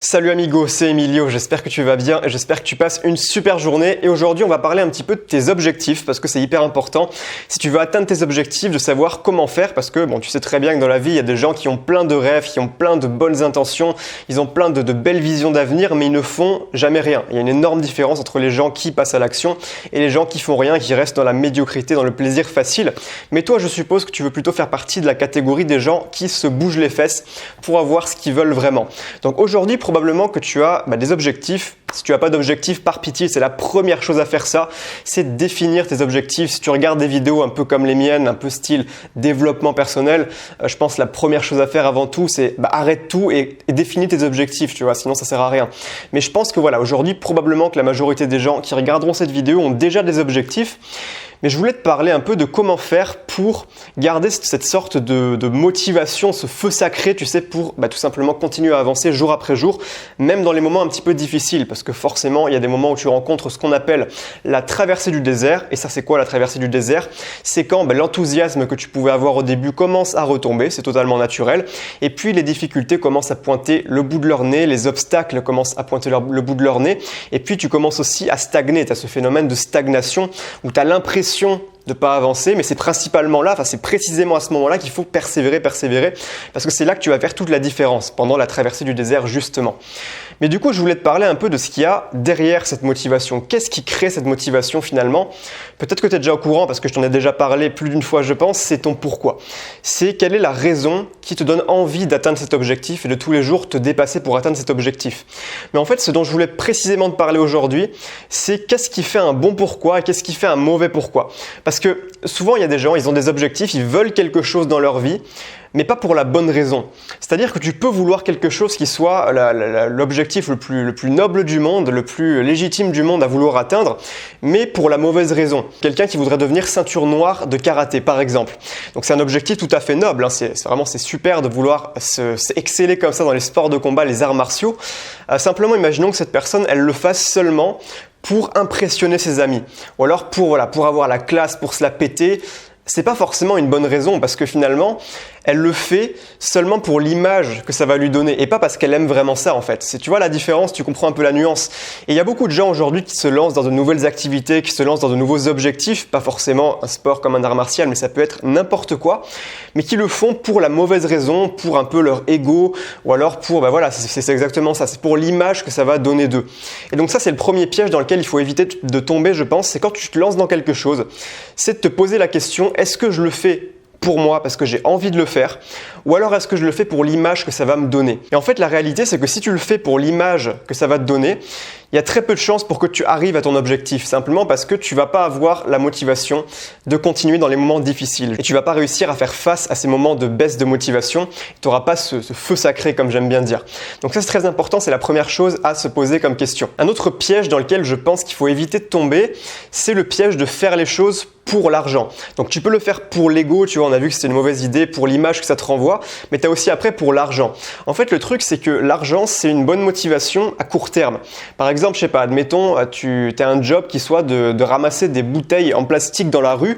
Salut amigo, c'est Emilio, j'espère que tu vas bien et j'espère que tu passes une super journée. Et aujourd'hui on va parler un petit peu de tes objectifs parce que c'est hyper important. Si tu veux atteindre tes objectifs, de savoir comment faire parce que tu sais très bien que dans la vie il y a des gens qui ont plein de rêves, qui ont plein de bonnes intentions, ils ont plein de belles visions d'avenir mais ils ne font jamais rien. Il y a une énorme différence entre les gens qui passent à l'action et les gens qui font rien, qui restent dans la médiocrité, dans le plaisir facile. Mais toi je suppose que tu veux plutôt faire partie de la catégorie des gens qui se bougent les fesses pour avoir ce qu'ils veulent vraiment. Donc aujourd'hui probablement que tu as des objectifs. Si tu n'as pas d'objectifs, par pitié, c'est la première chose à faire ça, c'est définir tes objectifs. Si tu regardes des vidéos un peu comme les miennes, un peu style développement personnel, je pense que la première chose à faire avant tout, c'est arrête tout et définis tes objectifs, tu vois, sinon ça sert à rien. Mais je pense que voilà, aujourd'hui, probablement que la majorité des gens qui regarderont cette vidéo ont déjà des objectifs. Mais je voulais te parler un peu de comment faire pour garder cette sorte de motivation, ce feu sacré, tu sais, pour tout simplement continuer à avancer jour après jour, même dans les moments un petit peu difficiles. Parce que forcément, il y a des moments où tu rencontres ce qu'on appelle la traversée du désert. Et ça, c'est quoi la traversée du désert? C'est quand l'enthousiasme que tu pouvais avoir au début commence à retomber, c'est totalement naturel. Et puis, les difficultés commencent à pointer le bout de leur nez, les obstacles commencent à pointer le bout de leur nez. Et puis, tu commences aussi à stagner. Tu as ce phénomène de stagnation où tu as l'impression de pas avancer, mais c'est principalement là, c'est précisément à ce moment-là qu'il faut persévérer, parce que c'est là que tu vas faire toute la différence pendant la traversée du désert justement. Mais du coup, je voulais te parler un peu de ce qu'il y a derrière cette motivation. Qu'est-ce qui crée cette motivation finalement? Peut-être que tu es déjà au courant parce que je t'en ai déjà parlé plus d'une fois, je pense, c'est ton pourquoi. C'est quelle est la raison qui te donne envie d'atteindre cet objectif et de tous les jours te dépasser pour atteindre cet objectif. Mais en fait, ce dont je voulais précisément te parler aujourd'hui, c'est qu'est-ce qui fait un bon pourquoi et qu'est-ce qui fait un mauvais pourquoi. Parce que souvent, il y a des gens, ils ont des objectifs, ils veulent quelque chose dans leur vie, mais pas pour la bonne raison. C'est-à-dire que tu peux vouloir quelque chose qui soit l'objectif le plus noble du monde, le plus légitime du monde à vouloir atteindre, mais pour la mauvaise raison. Quelqu'un qui voudrait devenir ceinture noire de karaté, par exemple. Donc c'est un objectif tout à fait noble, c'est super de vouloir exceller comme ça dans les sports de combat, les arts martiaux. Simplement, imaginons que cette personne, elle le fasse seulement pour impressionner ses amis, ou alors pour avoir la classe, pour se la péter. C'est pas forcément une bonne raison parce que finalement, elle le fait seulement pour l'image que ça va lui donner et pas parce qu'elle aime vraiment ça en fait. Tu vois la différence, tu comprends un peu la nuance. Et il y a beaucoup de gens aujourd'hui qui se lancent dans de nouvelles activités, qui se lancent dans de nouveaux objectifs, pas forcément un sport comme un art martial, mais ça peut être n'importe quoi, mais qui le font pour la mauvaise raison, pour un peu leur ego ou alors pour, c'est exactement ça, c'est pour l'image que ça va donner d'eux. Et donc ça, c'est le premier piège dans lequel il faut éviter de tomber, je pense, c'est quand tu te lances dans quelque chose, c'est de te poser la question, est-ce que je le fais pour moi parce que j'ai envie de le faire ou alors est-ce que je le fais pour l'image que ça va me donner? Et en fait la réalité c'est que si tu le fais pour l'image que ça va te donner, il y a très peu de chances pour que tu arrives à ton objectif simplement parce que tu vas pas avoir la motivation de continuer dans les moments difficiles et tu vas pas réussir à faire face à ces moments de baisse de motivation, tu n'auras pas ce feu sacré comme j'aime bien dire. Donc ça c'est très important, c'est la première chose à se poser comme question. Un autre piège dans lequel je pense qu'il faut éviter de tomber, c'est le piège de faire les choses pour l'argent. Donc tu peux le faire pour l'ego, tu vois, on a vu que c'était une mauvaise idée, pour l'image que ça te renvoie, mais tu as aussi après pour l'argent. En fait, le truc, c'est que l'argent, c'est une bonne motivation à court terme. Par exemple, je sais pas, admettons, tu as un job qui soit de ramasser des bouteilles en plastique dans la rue.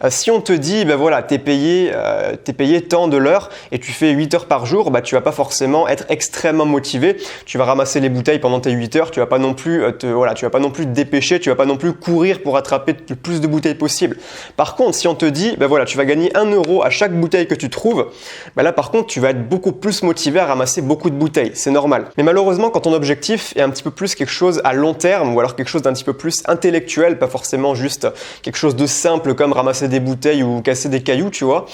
Si on te dit, t'es payé tant de l'heure et tu fais 8 heures par jour, tu vas pas forcément être extrêmement motivé. Tu vas ramasser les bouteilles pendant tes 8 heures, tu vas pas non plus tu vas pas non plus te dépêcher, tu vas pas non plus courir pour attraper le plus de bouteilles possible. Par contre, si on te dit, tu vas gagner 1 euro à chaque bouteille que tu trouves, là par contre, tu vas être beaucoup plus motivé à ramasser beaucoup de bouteilles. C'est normal. Mais malheureusement, quand ton objectif est un petit peu plus quelque chose à long terme ou alors quelque chose d'un petit peu plus intellectuel, pas forcément juste quelque chose de simple comme ramasser des bouteilles ou casser des cailloux, tu vois,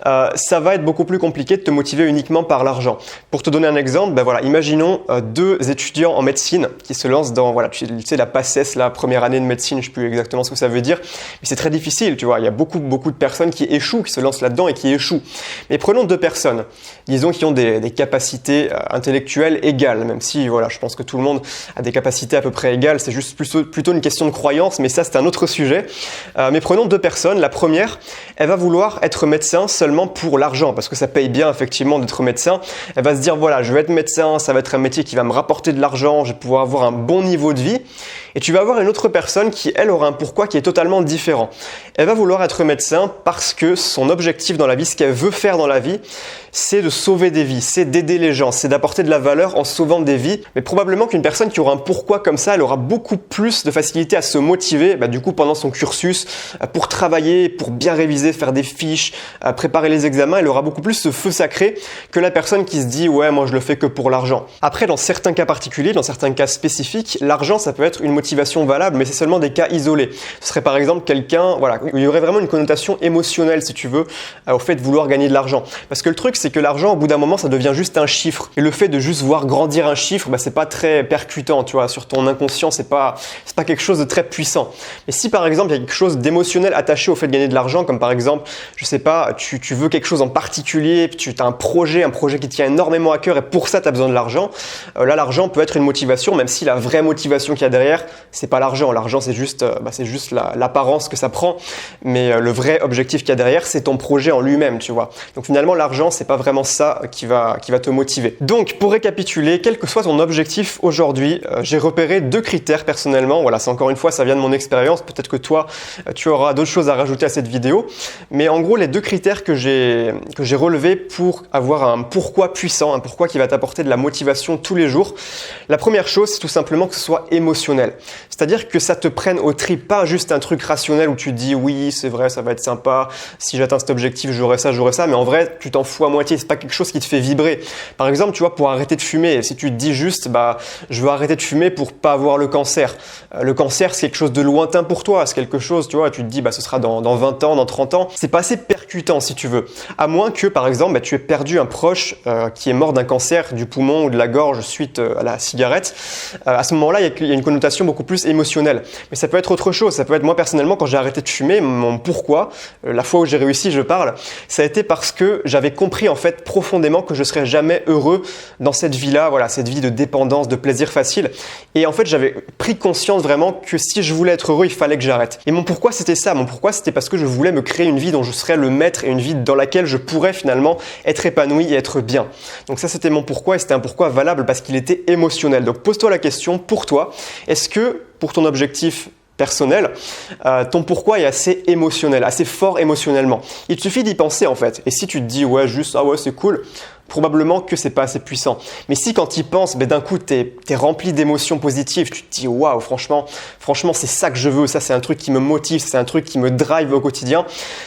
ça va être beaucoup plus compliqué de te motiver uniquement par l'argent. Pour te donner un exemple, imaginons 2 étudiants en médecine qui se lancent dans, tu sais, la PACES, la première année de médecine, je ne sais plus exactement ce que ça veut dire, mais c'est très difficile. Tu vois, il y a beaucoup de personnes qui échouent, qui se lancent là-dedans et qui échouent. Mais prenons 2 personnes, disons qui ont des capacités intellectuelles égales, même si je pense que tout le monde a des capacités capacité à peu près égale, c'est juste plutôt une question de croyance, mais ça c'est un autre sujet. Mais prenons deux personnes. La première, elle va vouloir être médecin seulement pour l'argent, parce que ça paye bien effectivement d'être médecin. Elle va se dire voilà, je vais être médecin, ça va être un métier qui va me rapporter de l'argent, je vais pouvoir avoir un bon niveau de vie. Et tu vas avoir une autre personne qui, elle, aura un pourquoi qui est totalement différent. Elle va vouloir être médecin parce que son objectif dans la vie, ce qu'elle veut faire dans la vie, c'est de sauver des vies, c'est d'aider les gens, c'est d'apporter de la valeur en sauvant des vies. Mais probablement qu'une personne qui aura un pourquoi comme ça, elle aura beaucoup plus de facilité à se motiver, du coup pendant son cursus, pour travailler, pour bien réviser, faire des fiches, préparer les examens. Elle aura beaucoup plus ce feu sacré que la personne qui se dit ouais, moi je le fais que pour l'argent. Après, dans certains cas particuliers, dans certains cas spécifiques, l'argent ça peut être une motivation valable, mais c'est seulement des cas isolés. Ce serait par exemple quelqu'un, voilà, où il y aurait vraiment une connotation émotionnelle, si tu veux, au fait de vouloir gagner de l'argent. Parce que le truc, c'est que l'argent, au bout d'un moment, ça devient juste un chiffre. Et le fait de juste voir grandir un chiffre, c'est pas très percutant, tu vois. Sur ton inconscient, c'est pas quelque chose de très puissant. Mais si par exemple, il y a quelque chose d'émotionnel attaché au fait de gagner de l'argent, comme par exemple, je sais pas, tu veux quelque chose en particulier, puis tu as un projet qui tient énormément à cœur et pour ça, tu as besoin de l'argent. Là, l'argent peut être une motivation, même si la vraie motivation qu'il y a derrière, c'est pas l'argent. L'argent, c'est juste l'apparence que ça prend. Mais le vrai objectif qu'il y a derrière, c'est ton projet en lui-même, tu vois. Donc finalement, l'argent, c'est pas vraiment ça qui va te motiver. Donc, pour récapituler, quel que soit ton objectif aujourd'hui, j'ai repéré deux critères personnellement. Voilà, c'est encore une fois, ça vient de mon expérience. Peut-être que toi, tu auras d'autres choses à rajouter à cette vidéo. Mais en gros, les deux critères que j'ai relevés pour avoir un pourquoi puissant, un pourquoi qui va t'apporter de la motivation tous les jours. La première chose, c'est tout simplement que ce soit émotionnel. C'est-à-dire que ça te prenne au trip, pas juste un truc rationnel où tu te dis oui, c'est vrai, ça va être sympa, si j'atteins cet objectif, j'aurai ça, mais en vrai, tu t'en fous à moitié, c'est pas quelque chose qui te fait vibrer. Par exemple, tu vois, pour arrêter de fumer, si tu te dis juste, je veux arrêter de fumer pour pas avoir le cancer. Le cancer, c'est quelque chose de lointain pour toi, c'est quelque chose, tu vois, tu te dis, ce sera dans 20 ans, dans 30 ans. C'est pas assez percutant, si tu veux. À moins que, par exemple, tu aies perdu un proche qui est mort d'un cancer du poumon ou de la gorge suite à la cigarette. À ce moment-là, il y a une connotation beaucoup plus émotionnelle. Mais ça peut être autre chose. Ça peut être moi personnellement, quand j'ai arrêté de fumer, mon pourquoi, la fois où j'ai réussi, je parle, ça a été parce que j'avais compris en fait profondément que je serais jamais heureux dans cette vie-là, voilà, cette vie de dépendance, de plaisir facile. Et en fait, j'avais pris conscience vraiment que si je voulais être heureux, il fallait que j'arrête. Et mon pourquoi, c'était ça. Mon pourquoi, c'était parce que je voulais me créer une vie dont je serais le maître et une vie dans laquelle je pourrais finalement être épanoui et être bien. Donc ça, c'était mon pourquoi et c'était un pourquoi valable parce qu'il était émotionnel. Donc pose-toi la question pour toi, est-ce que pour ton objectif personnel, ton pourquoi est assez émotionnel, assez fort émotionnellement. Il te suffit d'y penser en fait. Et si tu te dis ouais juste ah ouais c'est cool, probablement que c'est pas assez puissant. Mais si quand tu y penses, d'un coup t'es rempli d'émotions positives, tu te dis waouh franchement c'est ça que je veux, ça c'est un truc qui me motive, c'est un truc qui me drive au quotidien.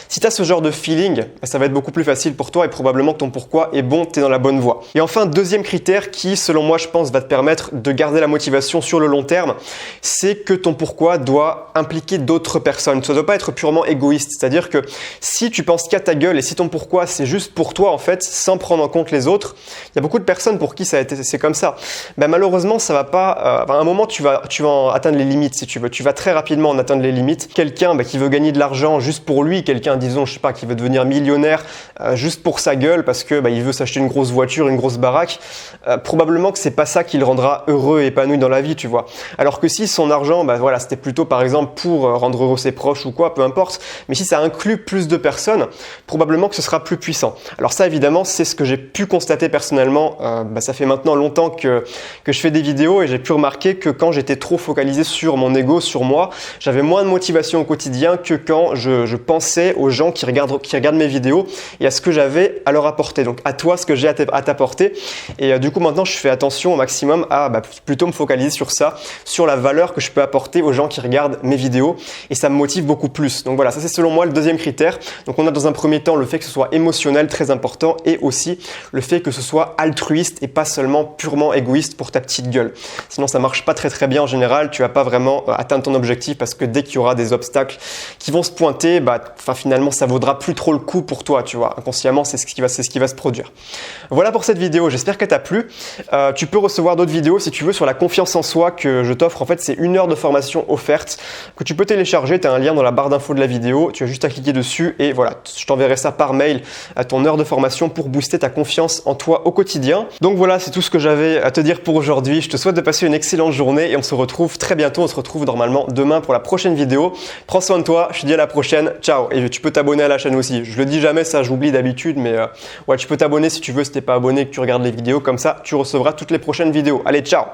Si tu as ce genre de feeling, ça va être beaucoup plus facile pour toi et probablement que ton pourquoi est bon, tu es dans la bonne voie. Et enfin, deuxième critère qui selon moi je pense va te permettre de garder la motivation sur le long terme, c'est que ton pourquoi doit impliquer d'autres personnes. Ça ne doit pas être purement égoïste, c'est-à-dire que si tu penses qu'à ta gueule et si ton pourquoi c'est juste pour toi en fait, sans prendre en compte les autres, il y a beaucoup de personnes pour qui c'est comme ça. Malheureusement, ça va pas. À un moment, tu vas en atteindre les limites si tu veux. Tu vas très rapidement en atteindre les limites. Quelqu'un qui veut gagner de l'argent juste pour lui, quelqu'un disons, je sais pas, qui veut devenir millionnaire juste pour sa gueule parce que il veut s'acheter une grosse voiture, une grosse baraque. Probablement que c'est pas ça qui le rendra heureux et épanoui dans la vie, tu vois. Alors que si son argent, voilà, c'était plutôt par exemple pour rendre heureux ses proches ou quoi, peu importe. Mais si ça inclut plus de personnes, probablement que ce sera plus puissant. Alors ça, évidemment, c'est ce que j'ai pu constater personnellement. Ça fait maintenant longtemps que je fais des vidéos et j'ai pu remarquer que quand j'étais trop focalisé sur mon ego, sur moi, j'avais moins de motivation au quotidien que quand je pensais aux gens qui regardent mes vidéos et à ce que j'avais à leur apporter. Donc à toi, ce que j'ai à t'apporter. Et du coup, maintenant, je fais attention au maximum à plutôt me focaliser sur ça, sur la valeur que je peux apporter aux gens qui regardent mes vidéos et ça me motive beaucoup plus. Donc voilà, ça c'est selon moi le deuxième critère. Donc on a dans un premier temps le fait que ce soit émotionnel, très important, et aussi le fait que ce soit altruiste et pas seulement purement égoïste pour ta petite gueule. Sinon ça marche pas très bien en général, tu vas pas vraiment atteindre ton objectif parce que dès qu'il y aura des obstacles qui vont se pointer, finalement ça vaudra plus trop le coup pour toi, tu vois. Inconsciemment, c'est ce qui va se produire. Voilà pour cette vidéo, j'espère qu'elle t'a plu. Tu peux recevoir d'autres vidéos si tu veux sur la confiance en soi que je t'offre. En fait, c'est 1 heure de formation offerte que tu peux télécharger. Tu as un lien dans la barre d'infos de la vidéo. Tu as juste à cliquer dessus et voilà, je t'enverrai ça par mail à ton heure de formation pour booster ta confiance confiance en toi au quotidien. Donc voilà, c'est tout ce que j'avais à te dire pour aujourd'hui. Je te souhaite de passer une excellente journée et on se retrouve très bientôt. On se retrouve normalement demain pour la prochaine vidéo. Prends soin de toi, je te dis à la prochaine. Ciao. Et tu peux t'abonner à la chaîne aussi. Je le dis jamais, ça j'oublie d'habitude, mais ouais, tu peux t'abonner si tu veux, si t'es pas abonné, que tu regardes les vidéos. Comme ça, tu recevras toutes les prochaines vidéos. Allez, ciao.